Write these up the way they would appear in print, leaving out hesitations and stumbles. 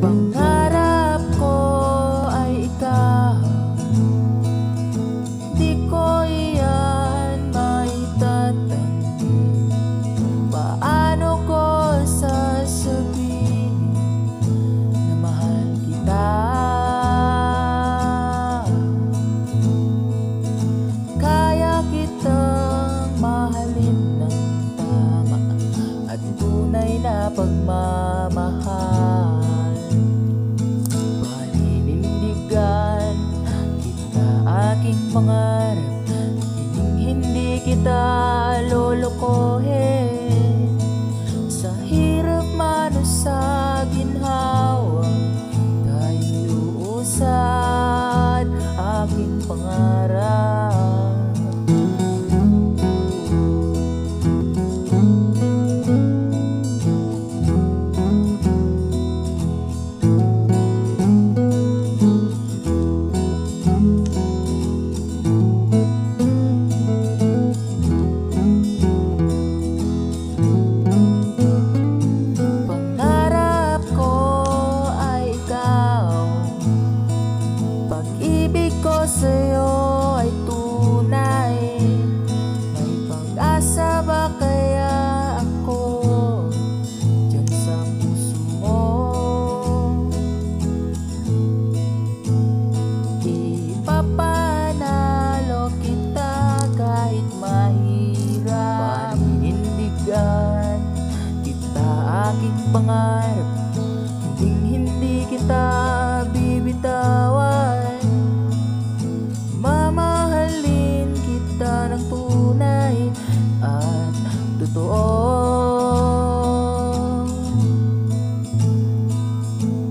Pangarap ko ay ikaw, di ko iyan maitatanggi. Paano ko sasabihin na mahal kita? Kaya kitang mahalin ng tama at tunay na pagmamahal. Paninindigan kita aking pangarap, hindi kita lolokohin. Sa hirap man o sa ginhawa, tayo'y luusad aking pangarap. Pangarap ko ay ikaw, pag-ibig ko sa'yo ay tunay. May pag-asa ba kaya ako dyan sa puso mo? Ipapanalo kita kahit mahirap. Paninindigan kita aking pangarap, hindi kita bibitawan. Mamahalin kita ng tunay at totoo.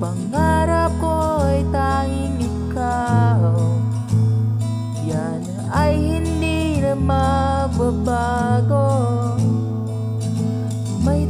Pangarap ko ay tanging ikaw, yan ay hindi na magbabago. May